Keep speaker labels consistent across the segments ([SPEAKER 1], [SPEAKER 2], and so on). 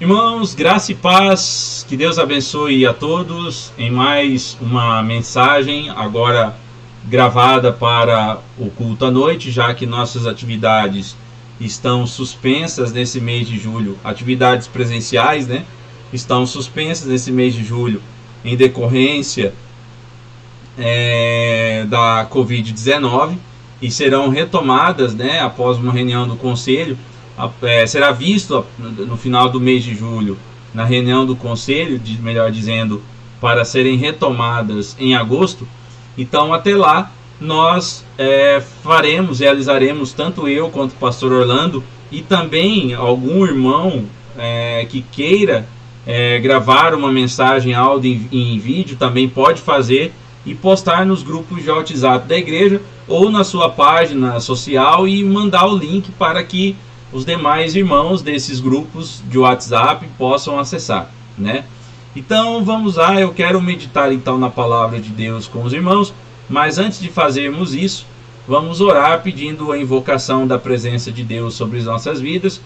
[SPEAKER 1] Irmãos, graça e paz, que Deus abençoe a todos em mais uma mensagem, agora gravada para o culto à noite, já que nossas atividades estão suspensas nesse mês de julho, atividades presenciais, né? Estão suspensas nesse mês de julho em decorrência da Covid-19 e serão retomadas, né, após uma reunião do Conselho. Será visto no final do mês de julho, na reunião do Conselho, melhor dizendo, para serem retomadas em agosto. Então, até lá, nós realizaremos, tanto eu quanto o pastor Orlando, e também algum irmão que queira gravar uma mensagem áudio em vídeo, também pode fazer e postar nos grupos de WhatsApp da igreja ou na sua página social e mandar o link para que os demais irmãos desses grupos de WhatsApp possam acessar, né? Então vamos lá, eu quero meditar então na palavra de Deus com os irmãos, mas antes de fazermos isso, vamos orar pedindo a invocação da presença de Deus sobre as nossas vidas,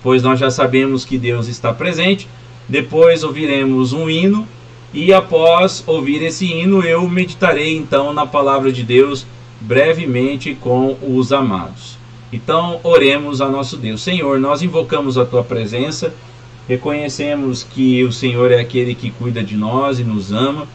[SPEAKER 1] pois nós já sabemos que Deus está presente. Depois ouviremos um hino e após ouvir esse hino eu meditarei então na palavra de Deus brevemente com os amados. Então oremos a nosso Deus. Senhor, nós invocamos a tua presença, reconhecemos que o Senhor é aquele que cuida de nós e nos ama.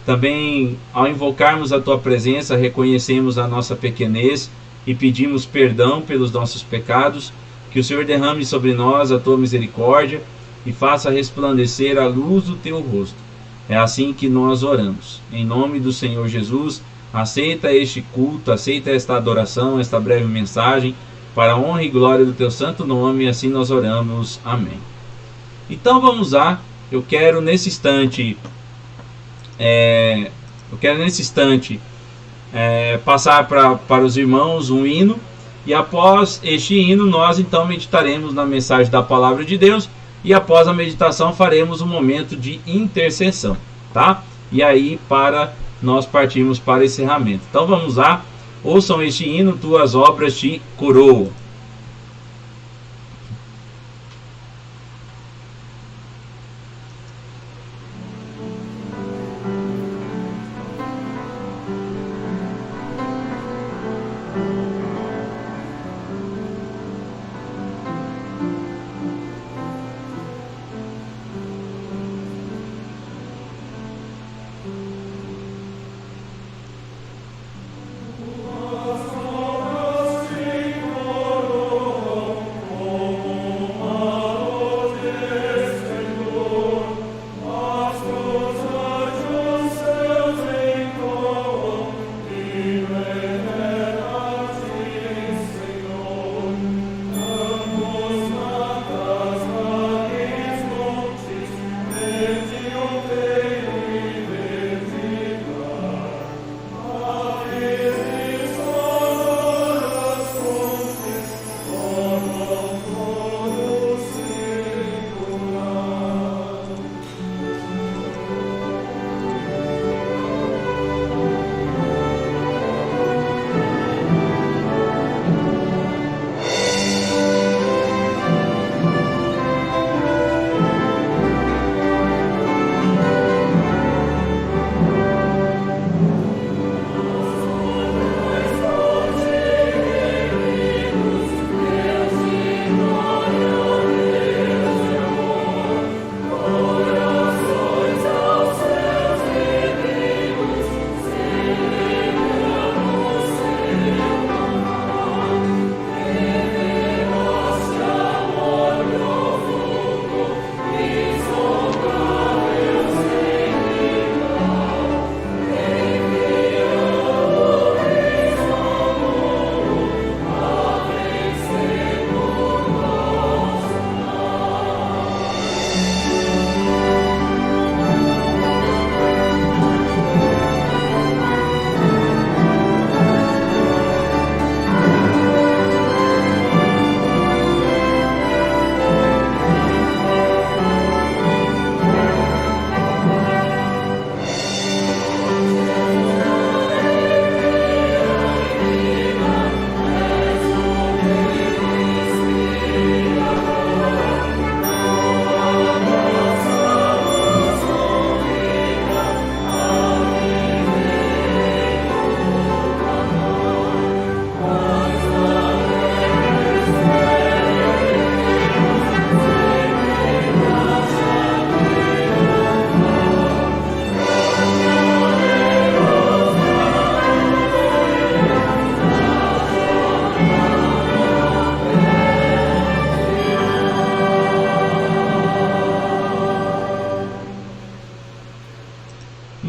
[SPEAKER 1] Também, ao invocarmos a tua presença, reconhecemos a nossa pequenez e pedimos perdão pelos nossos pecados. Que o Senhor derrame sobre nós a tua misericórdia e faça resplandecer a luz do teu rosto. É assim que nós oramos. Em nome do Senhor Jesus, aceita este culto, aceita esta adoração, esta breve mensagem, para a honra e glória do teu santo nome, e assim nós oramos. Amém. Então vamos lá, eu quero nesse instante passar para os irmãos um hino, e após este hino nós então meditaremos na mensagem da palavra de Deus, e após a meditação faremos um momento de intercessão, tá? E aí nós partimos para o encerramento. Então vamos lá, ouçam este hino, tuas obras te coroam.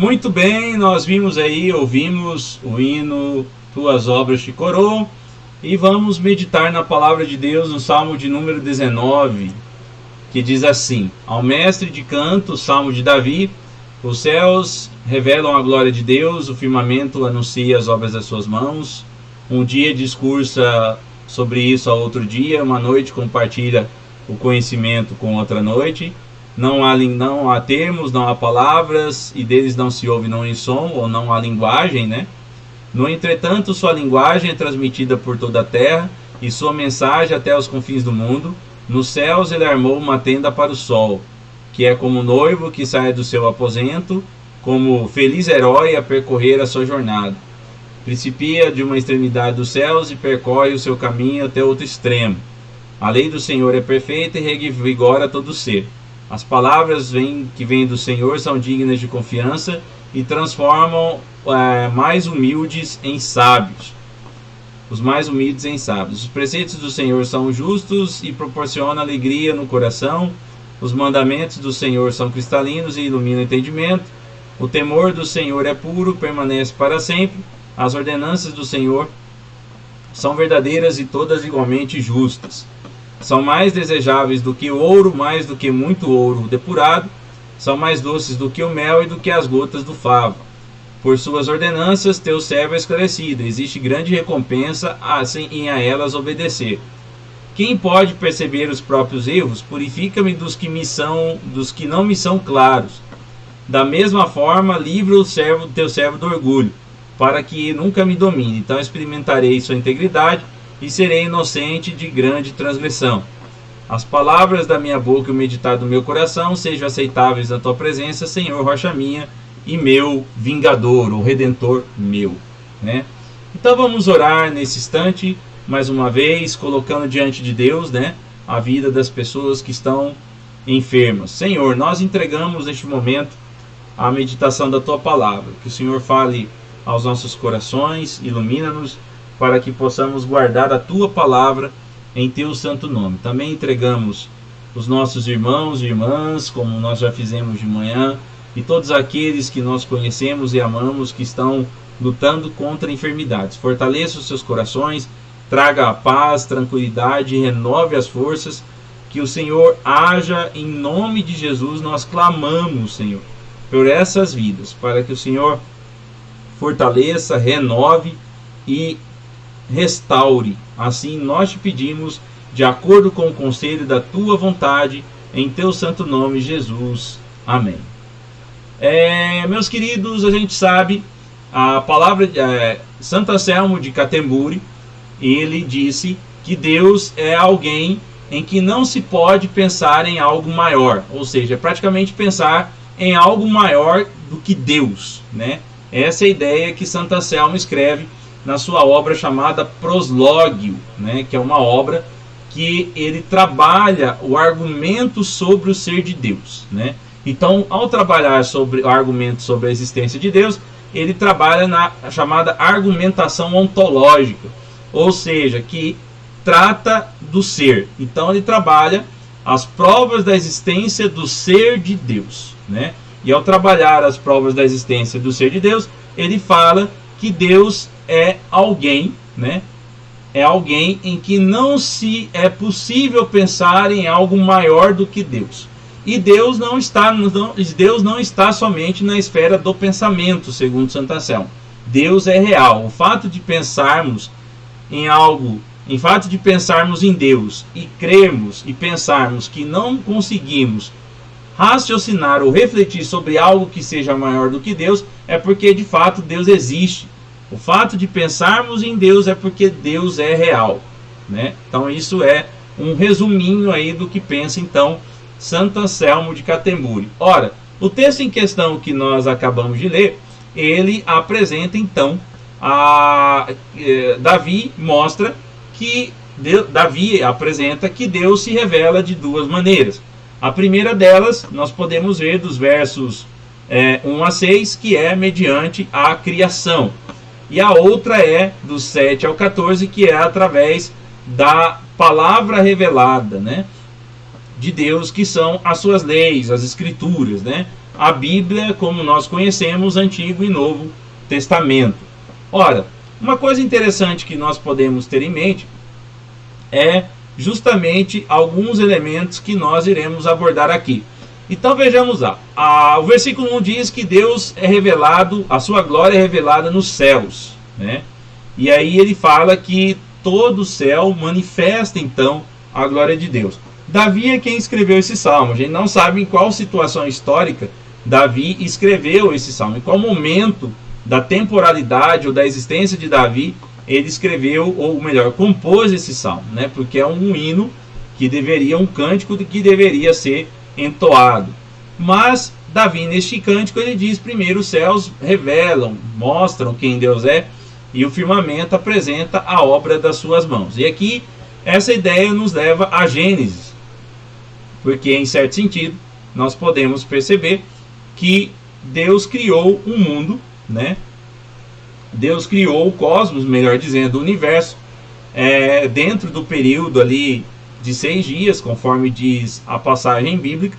[SPEAKER 1] Muito bem, nós ouvimos o hino Tuas Obras Te Coroam, e vamos meditar na palavra de Deus no Salmo de número 19, que diz assim: ao mestre de canto, Salmo de Davi, os céus revelam a glória de Deus, o firmamento anuncia as obras das suas mãos, um dia discursa sobre isso a outro dia, uma noite compartilha o conhecimento com outra noite. Não há termos, não há palavras, e deles não se ouve não em som, ou não há linguagem, né? No entretanto, sua linguagem é transmitida por toda a terra, e sua mensagem até os confins do mundo. Nos céus ele armou uma tenda para o sol, que é como noivo que sai do seu aposento, como feliz herói a percorrer a sua jornada. Principia de uma extremidade dos céus e percorre o seu caminho até outro extremo. A lei do Senhor é perfeita e revigora todo o ser. As palavras que vêm do Senhor são dignas de confiança e transformam mais humildes em sábios. Os mais humildes em sábios. Os preceitos do Senhor são justos e proporcionam alegria no coração. Os mandamentos do Senhor são cristalinos e iluminam o entendimento. O temor do Senhor é puro, permanece para sempre. As ordenanças do Senhor são verdadeiras e todas igualmente justas. São mais desejáveis do que o ouro, mais do que muito ouro depurado. São mais doces do que o mel e do que as gotas do favo. Por suas ordenanças, teu servo é esclarecido. Existe grande recompensa em a elas obedecer. Quem pode perceber os próprios erros? Purifica-me dos que não me são claros. Da mesma forma, livra teu servo do orgulho, para que nunca me domine. Então experimentarei sua integridade e serei inocente de grande transgressão. As palavras da minha boca e o meditar do meu coração sejam aceitáveis na tua presença, Senhor, rocha minha e meu vingador, o redentor meu, né? Então vamos orar nesse instante, mais uma vez, colocando diante de Deus, né, a vida das pessoas que estão enfermas. Senhor, nós entregamos neste momento a meditação da tua palavra. Que o Senhor fale aos nossos corações, ilumina-nos, para que possamos guardar a tua palavra em teu santo nome. Também entregamos os nossos irmãos e irmãs, como nós já fizemos de manhã, e todos aqueles que nós conhecemos e amamos, que estão lutando contra enfermidades. Fortaleça os seus corações, traga a paz, tranquilidade, renove as forças, que o Senhor haja em nome de Jesus. Nós clamamos, Senhor, por essas vidas, para que o Senhor fortaleça, renove e restaure. Assim nós te pedimos, de acordo com o conselho da tua vontade, em teu santo nome, Jesus. Amém. Meus queridos, a gente sabe, a palavra Santo Anselmo de Canterbury, ele disse que Deus é alguém em que não se pode pensar em algo maior, ou seja, praticamente pensar em algo maior do que Deus, né? Essa é a ideia que Santo Anselmo escreve na sua obra chamada Proslógio, né? Que é uma obra que ele trabalha o argumento sobre o ser de Deus, né? Então, ao trabalhar sobre o argumento sobre a existência de Deus, ele trabalha na chamada argumentação ontológica, ou seja, que trata do ser. Então, ele trabalha as provas da existência do ser de Deus, né? E ao trabalhar as provas da existência do ser de Deus, ele fala que Deus é alguém, né? É alguém em que não se é possível pensar em algo maior do que Deus. E Deus não está somente na esfera do pensamento, segundo Santo Anselmo. Deus é real. O fato de pensarmos em algo, em fato de pensarmos em Deus e crermos e pensarmos que não conseguimos raciocinar ou refletir sobre algo que seja maior do que Deus, é porque de fato Deus existe. O fato de pensarmos em Deus é porque Deus é real, né? Então isso é um resuminho aí do que pensa então Santo Anselmo de Canterbury. Ora, o texto em questão que nós acabamos de ler, ele apresenta então Davi mostra que Davi apresenta que Deus se revela de duas maneiras. A primeira delas nós podemos ver dos versos 1 a 6, que é mediante a criação. E a outra é do 7 ao 14, que é através da palavra revelada, né, de Deus, que são as suas leis, as escrituras, né? a Bíblia como nós conhecemos, Antigo e Novo Testamento. Ora, uma coisa interessante que nós podemos ter em mente é justamente alguns elementos que nós iremos abordar aqui. Então vejamos lá, o versículo 1 diz que Deus é revelado, a sua glória é revelada nos céus, né? E aí ele fala que todo o céu manifesta então a glória de Deus. Davi é quem escreveu esse salmo. A gente não sabe em qual situação histórica Davi escreveu esse salmo, em qual momento da temporalidade ou da existência de Davi ele escreveu, ou melhor, compôs esse salmo, né? Porque é um hino que deveria, um cântico que deveria ser entoado. Mas Davi, neste cântico, ele diz: primeiro os céus revelam, mostram quem Deus é, e o firmamento apresenta a obra das suas mãos. E aqui essa ideia nos leva a Gênesis, porque em certo sentido nós podemos perceber que Deus criou um mundo, né? Deus criou o cosmos, melhor dizendo, o universo, dentro do período ali de 6 dias, conforme diz a passagem bíblica,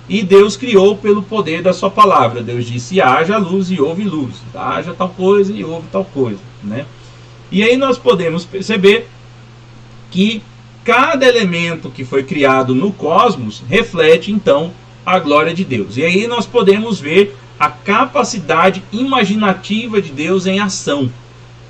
[SPEAKER 1] e Deus criou pelo poder da sua palavra. Deus disse: haja luz e houve luz, haja tal coisa e houve tal coisa, né? E aí nós podemos perceber que cada elemento que foi criado no cosmos reflete então a glória de Deus. E aí nós podemos ver a capacidade imaginativa de Deus em ação,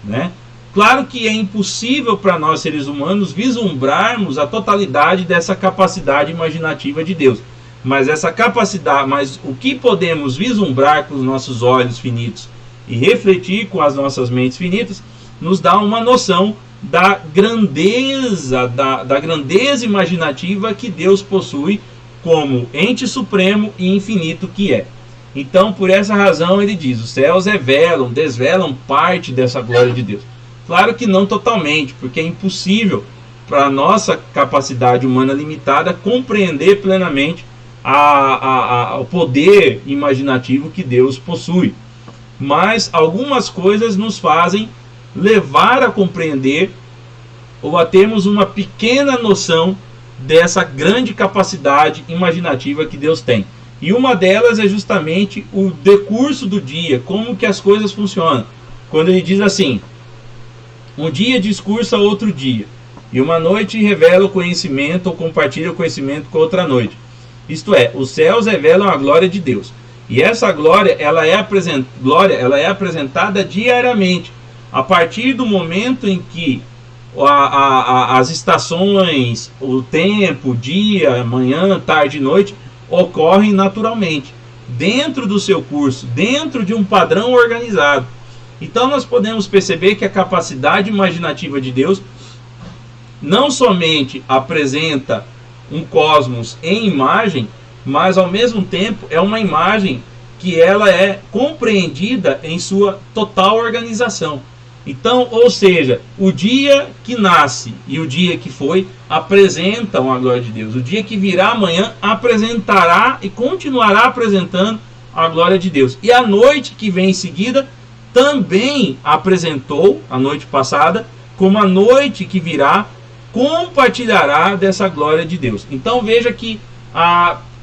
[SPEAKER 1] né? Claro que é impossível para nós seres humanos vislumbrarmos a totalidade dessa capacidade imaginativa de Deus, mas essa capacidade, mas o que podemos vislumbrar com os nossos olhos finitos e refletir com as nossas mentes finitas nos dá uma noção da grandeza, da grandeza imaginativa que Deus possui como ente supremo e infinito que é. Então, por essa razão, ele diz: os céus revelam, desvelam parte dessa glória de Deus. Claro que não totalmente, porque é impossível para a nossa capacidade humana limitada compreender plenamente o poder imaginativo que Deus possui. Mas algumas coisas nos fazem levar a compreender ou a termos uma pequena noção dessa grande capacidade imaginativa que Deus tem. E uma delas é justamente o decurso do dia, como que as coisas funcionam. Quando ele diz assim: um dia discursa outro dia, e uma noite revela o conhecimento ou compartilha o conhecimento com outra noite. Isto é, os céus revelam a glória de Deus. E essa glória, ela é apresentada diariamente, a partir do momento em que as estações, o tempo, dia, manhã, tarde e noite, ocorrem naturalmente, dentro do seu curso, dentro de um padrão organizado. Então nós podemos perceber que a capacidade imaginativa de Deus não somente apresenta um cosmos em imagem, mas ao mesmo tempo é uma imagem que ela é compreendida em sua total organização. Então, ou seja, o dia que nasce e o dia que foi apresentam a glória de Deus. O dia que virá amanhã apresentará e continuará apresentando a glória de Deus. E a noite que vem em seguida também apresentou, a noite passada, como a noite que virá compartilhará dessa glória de Deus. Então veja que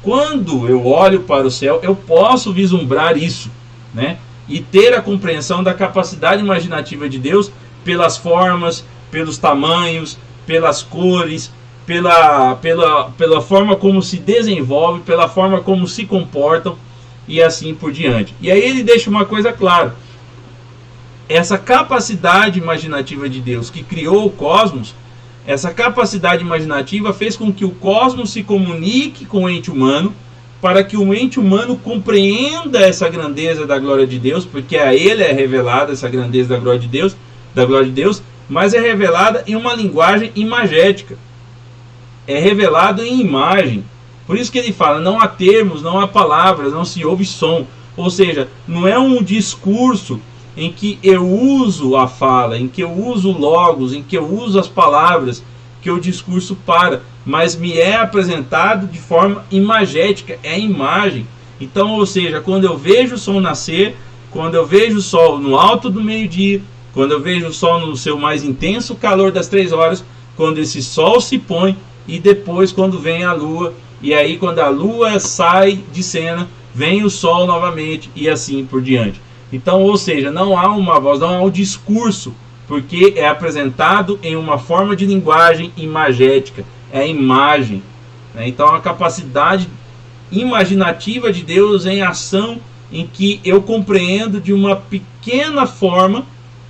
[SPEAKER 1] quando eu olho para o céu, eu posso vislumbrar isso, né? E ter a compreensão da capacidade imaginativa de Deus pelas formas, pelos tamanhos, pelas cores, pela forma como se desenvolve, pela forma como se comportam e assim por diante. E aí ele deixa uma coisa clara: essa capacidade imaginativa de Deus que criou o cosmos, essa capacidade imaginativa fez com que o cosmos se comunique com o ente humano, para que o ente humano compreenda essa grandeza da glória de Deus, porque a ele é revelada essa grandeza da glória de Deus, mas é revelada em uma linguagem imagética, é revelado em imagem. Por isso que ele fala: não há termos, não há palavras, não se ouve som. Ou seja, não é um discurso em que eu uso a fala, em que eu uso o logos, em que eu uso as palavras, que o discurso para, mas me é apresentado de forma imagética, é imagem. Então, ou seja, quando eu vejo o sol nascer, quando eu vejo o sol no alto do meio-dia, quando eu vejo o sol no seu mais intenso calor das 3 horas, quando esse sol se põe, e depois quando vem a lua, e aí quando a lua sai de cena, vem o sol novamente e assim por diante. Então, ou seja, não há uma voz, não há um discurso, porque é apresentado em uma forma de linguagem imagética, é a imagem, né? Então a capacidade imaginativa de Deus em ação, em que eu compreendo de uma pequena forma,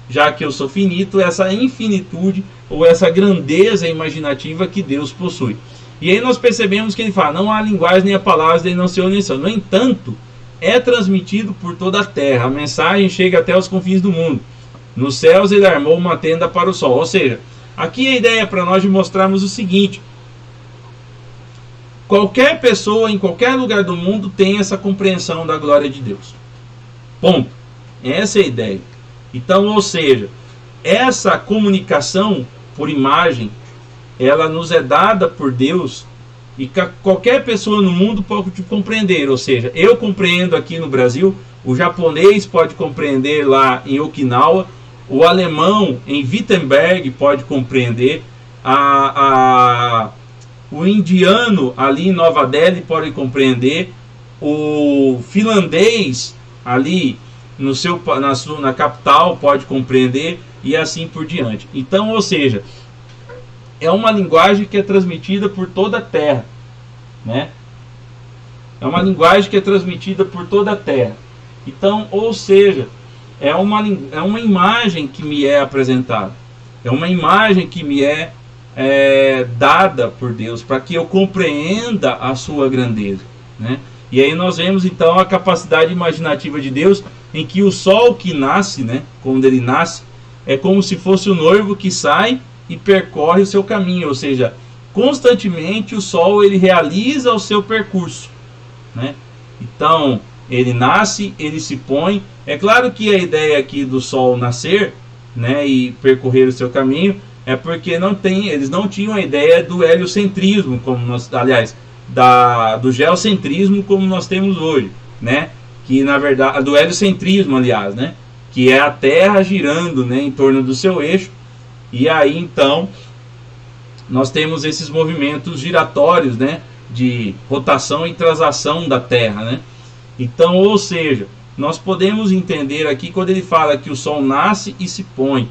[SPEAKER 1] já que eu sou finito, essa infinitude ou essa grandeza imaginativa que Deus possui. E aí nós percebemos que ele fala, não há linguagem nem a palavras dele não se conhecem. No entanto, é transmitido por toda a terra, a mensagem chega até os confins do mundo. Nos céus ele armou uma tenda para o sol. Ou seja, aqui a ideia é para nós de mostrarmos o seguinte: qualquer pessoa em qualquer lugar do mundo tem essa compreensão da glória de Deus. Ponto. Essa é a ideia. Então, ou seja, essa comunicação por imagem, ela nos é dada por Deus e qualquer pessoa no mundo pode compreender. Ou seja, eu compreendo aqui no Brasil, o japonês pode compreender lá em Okinawa, o alemão em Wittenberg pode compreender, o indiano ali em Nova Delhi pode compreender, o finlandês ali na capital pode compreender e assim por diante. Então, ou seja, é uma linguagem que é transmitida por toda a terra, né? É uma linguagem que é transmitida por toda a terra. Então, ou seja, é uma imagem que me é apresentada, é uma imagem que me é dada por Deus para que eu compreenda a sua grandeza, né? E aí nós vemos então a capacidade imaginativa de Deus, em que o sol que nasce, né, quando ele nasce, é como se fosse o noivo que sai e percorre o seu caminho, ou seja, constantemente o sol ele realiza o seu percurso, né? Então ele nasce, ele se põe. É claro que a ideia aqui do sol nascer, né, e percorrer o seu caminho é porque eles não tinham a ideia do heliocentrismo, como nós, aliás, do geocentrismo como nós temos hoje, né? Que na verdade, do heliocentrismo, aliás, né? Que é a Terra girando, né, em torno do seu eixo. E aí então nós temos esses movimentos giratórios, né, de rotação e translação da Terra, né? Então, ou seja, nós podemos entender aqui quando ele fala que o sol nasce e se põe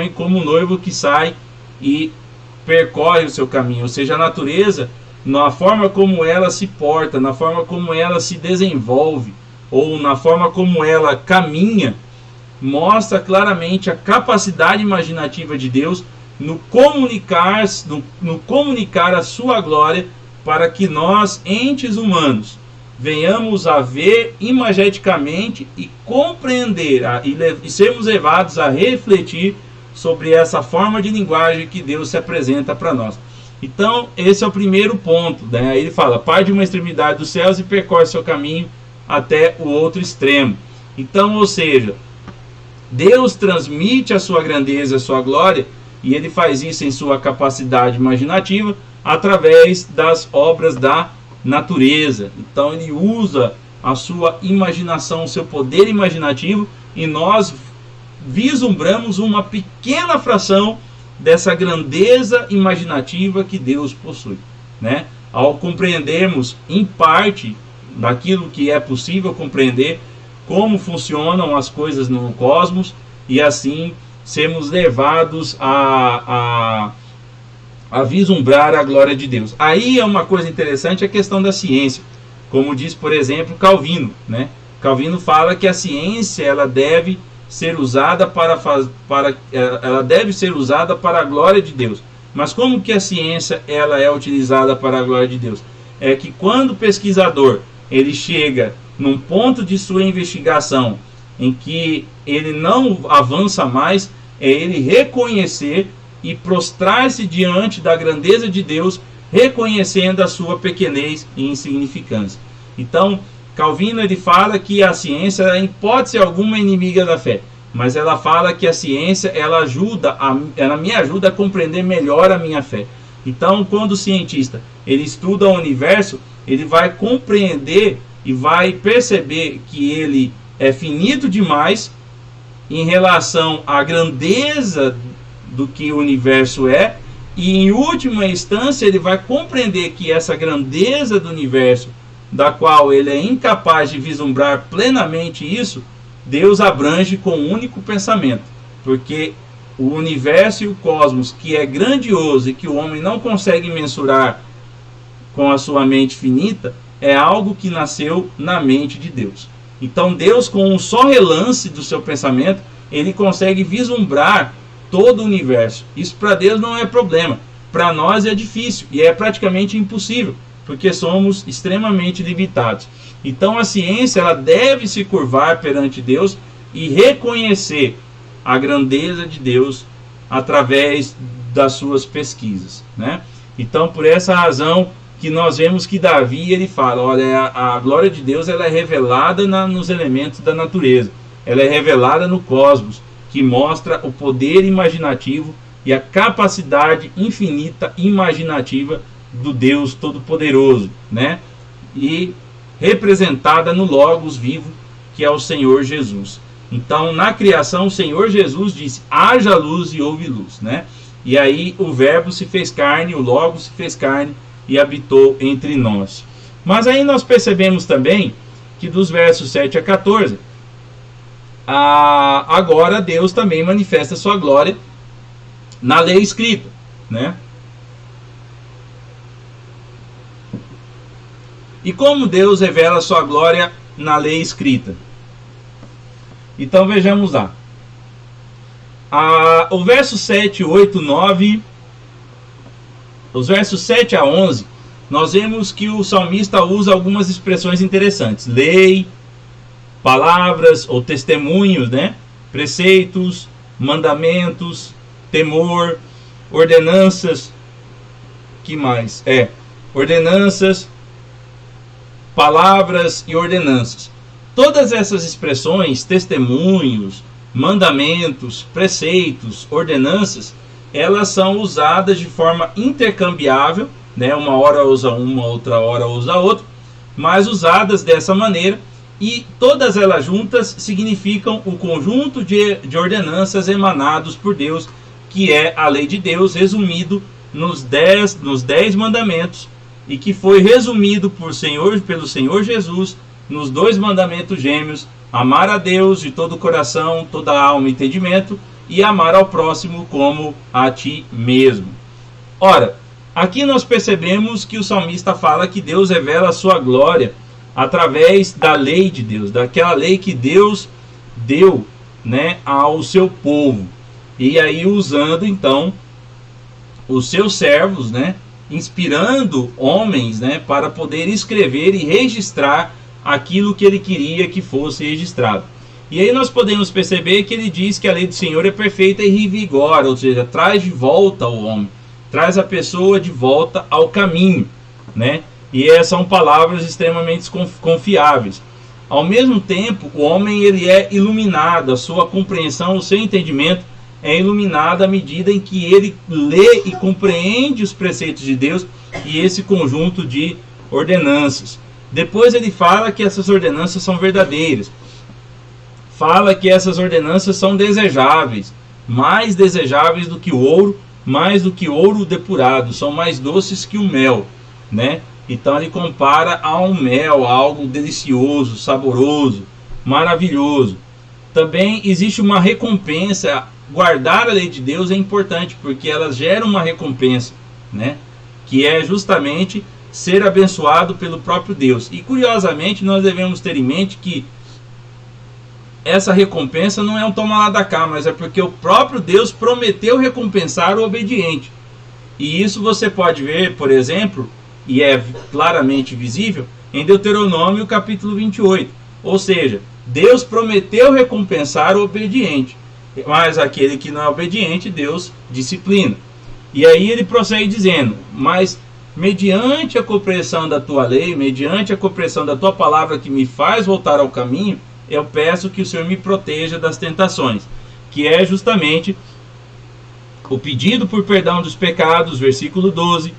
[SPEAKER 1] como um noivo que sai e percorre o seu caminho. Ou seja, a natureza, na forma como ela se porta, na forma como ela se desenvolve, ou na forma como ela caminha, mostra claramente a capacidade imaginativa de Deus no comunicar a sua glória, para que nós, entes humanos, venhamos a ver imageticamente e compreender e sermos levados a refletir sobre essa forma de linguagem que Deus se apresenta para nós. Então esse é o primeiro ponto, né? Ele fala, parte de uma extremidade dos céus e percorre seu caminho até o outro extremo. Então, ou seja, Deus transmite a sua grandeza, a sua glória, e ele faz isso em sua capacidade imaginativa através das obras da natureza. Então ele usa a sua imaginação, o seu poder imaginativo, e nós vislumbramos uma pequena fração dessa grandeza imaginativa que Deus possui, né? Ao compreendermos em parte daquilo que é possível compreender, como funcionam as coisas no cosmos, e assim sermos levados a vislumbrar a glória de Deus. Aí é uma coisa interessante a questão da ciência, como diz, por exemplo, Calvino, né? Calvino fala que a ciência ela deve ser usada para a glória de Deus. Mas como que a ciência ela é utilizada para a glória de Deus? É que quando o pesquisador ele chega num ponto de sua investigação em que ele não avança mais, é ele reconhecer e prostrar-se diante da grandeza de Deus, reconhecendo a sua pequenez e insignificância. Então, Calvino ele fala que a ciência ela, em hipótese alguma, é inimiga da fé, mas ela fala que a ciência ela me ajuda a compreender melhor a minha fé. Então, quando o cientista ele estuda o universo, ele vai compreender e vai perceber que ele é finito demais em relação à grandeza do que o universo é, e em última instância ele vai compreender que essa grandeza do universo da qual ele é incapaz de vislumbrar plenamente isso, Deus abrange com um único pensamento, porque o universo e o cosmos, que é grandioso e que o homem não consegue mensurar com a sua mente finita, é algo que nasceu na mente de Deus. Então Deus, com um só relance do seu pensamento, ele consegue vislumbrar todo o universo. Isso para Deus não é problema. Para nós é difícil e é praticamente impossível, porque somos extremamente limitados. Então a ciência, ela deve se curvar perante Deus e reconhecer a grandeza de Deus através das suas pesquisas, né? Então, por essa razão que nós vemos que Davi, ele fala, olha, a glória de Deus, ela é revelada nos elementos da natureza, ela é revelada no cosmos, que mostra o poder imaginativo e a capacidade infinita imaginativa do Deus Todo-Poderoso, né? E representada no Logos vivo, que é o Senhor Jesus. Então, na criação, o Senhor Jesus disse, haja luz e houve luz, né? E aí o verbo se fez carne, o Logos se fez carne e habitou entre nós. Mas aí nós percebemos também que dos versos 7 a 14, agora Deus também manifesta sua glória na lei escrita, né? E como Deus revela sua glória na lei escrita? Então vejamos lá. O verso 7, 8, 9, os versos 7 a 11, nós vemos que o salmista usa algumas expressões interessantes. Lei, palavras ou testemunhos, né? Preceitos, mandamentos, temor, ordenanças. Que mais? Ordenanças, palavras e ordenanças. Todas essas expressões, testemunhos, mandamentos, preceitos, ordenanças, elas são usadas de forma intercambiável, né? Uma hora usa uma, outra hora usa outra, mas usadas dessa maneira, e todas elas juntas significam o conjunto de ordenanças emanados por Deus, que é a lei de Deus, resumido nos 10 mandamentos, e que foi resumido pelo Senhor Jesus nos 2 mandamentos gêmeos: amar a Deus de todo o coração, toda a alma e entendimento, e amar ao próximo como a ti mesmo. Ora, aqui nós percebemos que o salmista fala que Deus revela a sua glória através da lei de Deus, daquela lei que Deus deu, né, ao seu povo. E aí usando então os seus servos, né, inspirando homens, né, para poder escrever e registrar aquilo que ele queria que fosse registrado. E aí nós podemos perceber que ele diz que a lei do Senhor é perfeita e revigora, ou seja, traz de volta o homem, traz a pessoa de volta ao caminho, né? E essas são palavras extremamente confiáveis. Ao mesmo tempo, o homem, ele é iluminado, a sua compreensão, o seu entendimento é iluminado à medida em que ele lê e compreende os preceitos de Deus e esse conjunto de ordenanças. Depois ele fala que essas ordenanças são verdadeiras. Fala que essas ordenanças são desejáveis, mais desejáveis do que o ouro, mais do que ouro depurado, são mais doces que o mel, né? Então ele compara ao mel, a algo delicioso, saboroso, maravilhoso. Também existe uma recompensa. Guardar a lei de Deus é importante, porque ela gera uma recompensa, né? Que é justamente ser abençoado pelo próprio Deus. E curiosamente nós devemos ter em mente que essa recompensa não é um toma lá da cá, mas é porque o próprio Deus prometeu recompensar o obediente. E isso você pode ver, por exemplo, e é claramente visível, em Deuteronômio capítulo 28. Ou seja, Deus prometeu recompensar o obediente, mas aquele que não é obediente, Deus disciplina. E aí ele prossegue dizendo, mas mediante a compreensão da tua lei, mediante a compreensão da tua palavra que me faz voltar ao caminho, eu peço que o Senhor me proteja das tentações, que é justamente o pedido por perdão dos pecados, versículo 12,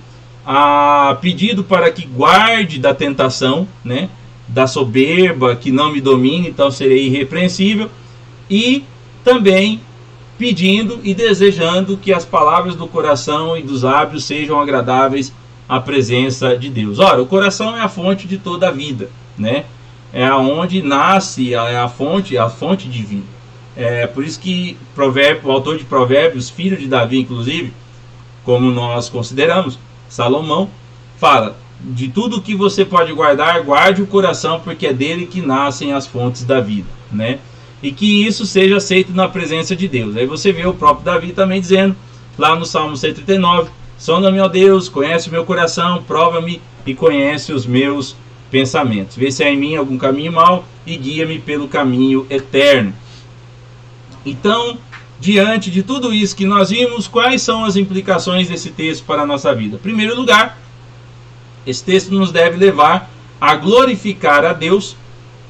[SPEAKER 1] pedido para que guarde da tentação, né, da soberba, que não me domine, então serei irrepreensível, e também pedindo e desejando que as palavras do coração e dos lábios sejam agradáveis a presença de Deus. Ora, o coração é a fonte de toda a vida, né? É aonde nasce a fonte de vida. É por isso que o autor de Provérbios, filho de Davi, inclusive, como nós consideramos, Salomão, fala: de tudo que você pode guardar, guarde o coração, porque é dele que nascem as fontes da vida, né? E que isso seja aceito na presença de Deus. Aí você vê o próprio Davi também dizendo, lá no Salmo 139, sonda-me, ó Deus, conhece o meu coração, prova-me e conhece os meus pensamentos. Vê se há em mim algum caminho mau e guia-me pelo caminho eterno. Então, diante de tudo isso que nós vimos, quais são as implicações desse texto para a nossa vida? Em primeiro lugar, esse texto nos deve levar a glorificar a Deus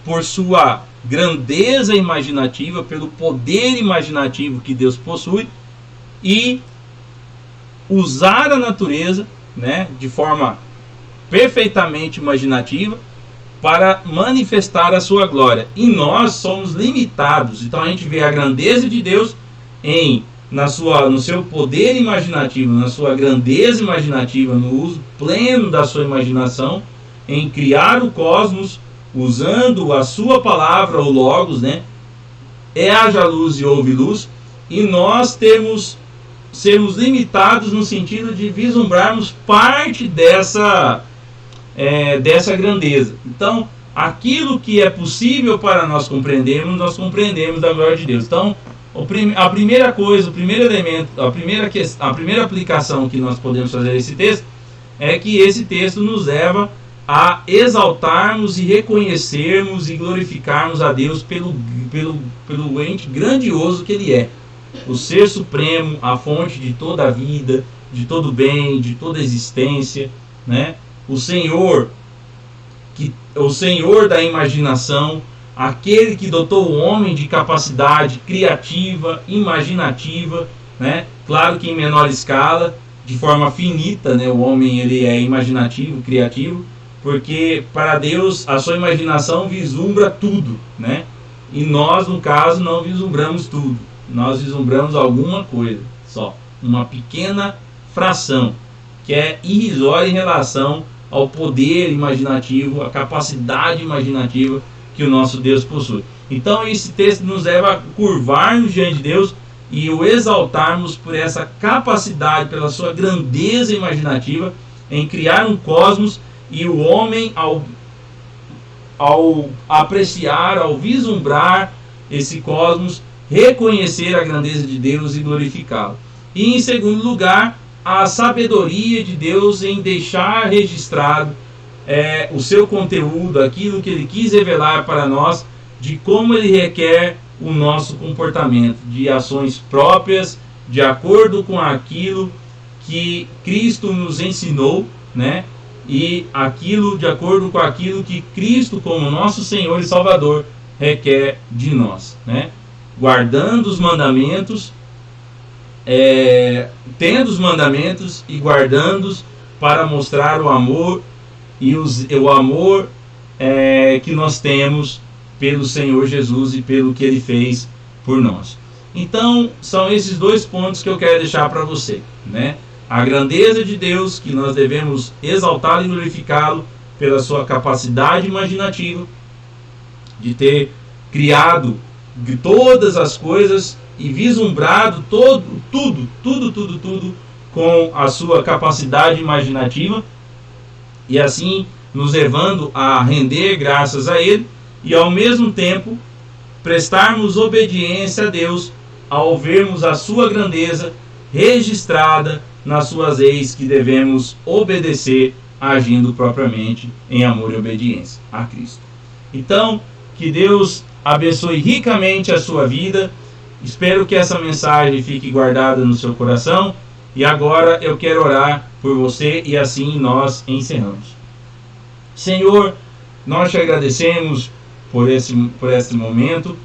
[SPEAKER 1] por sua grandeza imaginativa, pelo poder imaginativo que Deus possui, e usar a natureza, né, de forma perfeitamente imaginativa para manifestar a sua glória. E nós somos limitados. Então a gente vê a grandeza de Deus no seu poder imaginativo, na sua grandeza imaginativa, no uso pleno da sua imaginação, em criar o cosmos, usando a sua palavra, o Logos, né? Haja luz e houve luz. E nós sermos limitados no sentido de vislumbrarmos parte dessa grandeza. Então, aquilo que é possível para nós compreendemos da glória de Deus. Então, a primeira coisa, o primeiro elemento, a primeira aplicação que nós podemos fazer a esse texto é que esse texto nos leva a exaltarmos e reconhecermos e glorificarmos a Deus pelo ente grandioso que Ele é. O Ser Supremo, a fonte de toda a vida, de todo bem, de toda existência, né? O Senhor da imaginação, aquele que dotou o homem de capacidade criativa, imaginativa, né? Claro que em menor escala, de forma finita, né? O homem ele é imaginativo, criativo, porque para Deus a sua imaginação vislumbra tudo, né? E nós, no caso, não vislumbramos tudo. Nós vislumbramos alguma coisa só, uma pequena fração, que é irrisória em relação ao poder imaginativo, à capacidade imaginativa que o nosso Deus possui. Então esse texto nos leva a curvar-nos diante de Deus e o exaltarmos por essa capacidade, pela sua grandeza imaginativa em criar um cosmos, e o homem, ao apreciar, ao vislumbrar esse cosmos, reconhecer a grandeza de Deus e glorificá-lo. E em segundo lugar, a sabedoria de Deus em deixar registrado o seu conteúdo, aquilo que Ele quis revelar para nós, de como Ele requer o nosso comportamento, de ações próprias, de acordo com aquilo que Cristo nos ensinou, né? E aquilo de acordo com aquilo que Cristo, como nosso Senhor e Salvador, requer de nós, né? Guardando os mandamentos, tendo os mandamentos e guardando-os para mostrar o amor e o amor que nós temos pelo Senhor Jesus e pelo que Ele fez por nós. Então, são esses dois pontos que eu quero deixar para você, né? A grandeza de Deus, que nós devemos exaltá-lo e glorificá-lo pela sua capacidade imaginativa de ter criado todas as coisas e vislumbrado tudo com a sua capacidade imaginativa, e assim nos levando a render graças a Ele e ao mesmo tempo prestarmos obediência a Deus ao vermos a sua grandeza registrada nas suas leis, que devemos obedecer, agindo propriamente em amor e obediência a Cristo. Então, que Deus abençoe ricamente a sua vida. Espero que essa mensagem fique guardada no seu coração. E agora eu quero orar por você e assim nós encerramos. Senhor, nós te agradecemos por esse momento,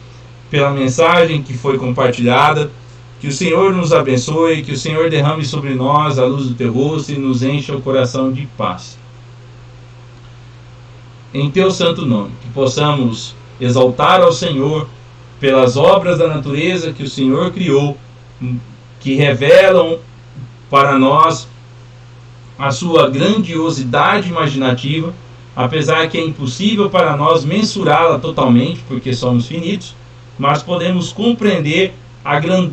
[SPEAKER 1] pela mensagem que foi compartilhada. Que o Senhor nos abençoe, que o Senhor derrame sobre nós a luz do teu rosto e nos encha o coração de paz. Em teu santo nome, que possamos exaltar ao Senhor pelas obras da natureza que o Senhor criou, que revelam para nós a sua grandiosidade imaginativa, apesar que é impossível para nós mensurá-la totalmente, porque somos finitos, mas podemos compreender,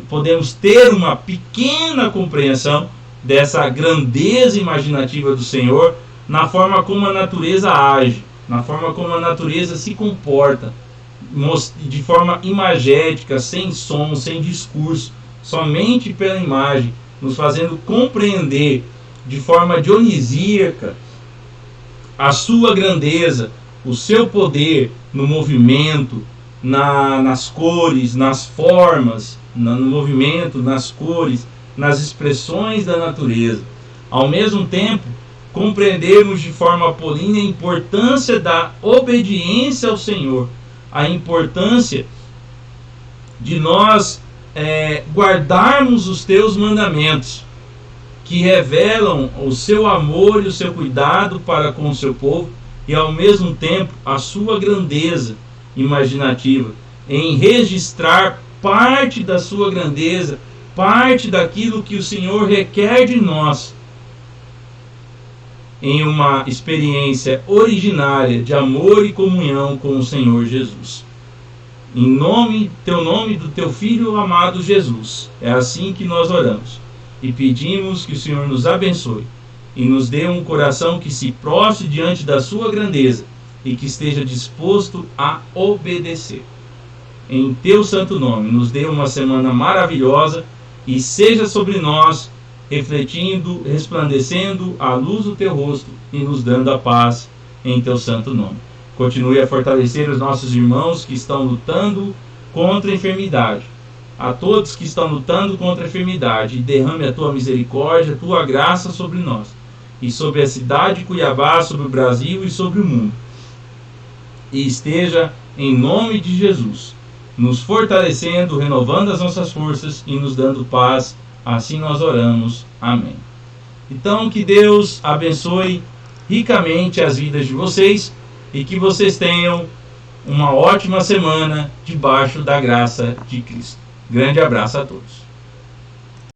[SPEAKER 1] podemos ter uma pequena compreensão dessa grandeza imaginativa do Senhor, na forma como a natureza age, na forma como a natureza se comporta, de forma imagética, sem som, sem discurso, somente pela imagem, nos fazendo compreender de forma dionisíaca a sua grandeza, o seu poder no movimento, nas cores, nas formas, no movimento, nas cores, nas expressões da natureza. Ao mesmo tempo, compreendermos de forma apolínea a importância da obediência ao Senhor, a importância de nós guardarmos os teus mandamentos, que revelam o seu amor e o seu cuidado para com o seu povo, e ao mesmo tempo a sua grandeza imaginativa, em registrar parte da sua grandeza, parte daquilo que o Senhor requer de nós, em uma experiência originária de amor e comunhão com o Senhor Jesus. Em nome do teu Filho amado Jesus, é assim que nós oramos e pedimos que o Senhor nos abençoe e nos dê um coração que se prostre diante da sua grandeza e que esteja disposto a obedecer. Em teu santo nome, nos dê uma semana maravilhosa e seja sobre nós, refletindo, resplandecendo a luz do teu rosto e nos dando a paz em teu santo nome. Continue a fortalecer os nossos irmãos que estão lutando contra a enfermidade. A todos que estão lutando contra a enfermidade, derrame a tua misericórdia, a tua graça sobre nós e sobre a cidade de Cuiabá, sobre o Brasil e sobre o mundo. E esteja, em nome de Jesus, nos fortalecendo, renovando as nossas forças e nos dando paz. Assim nós oramos. Amém. Então, que Deus abençoe ricamente as vidas de vocês e que vocês tenham uma ótima semana debaixo da graça de Cristo. Grande abraço a todos.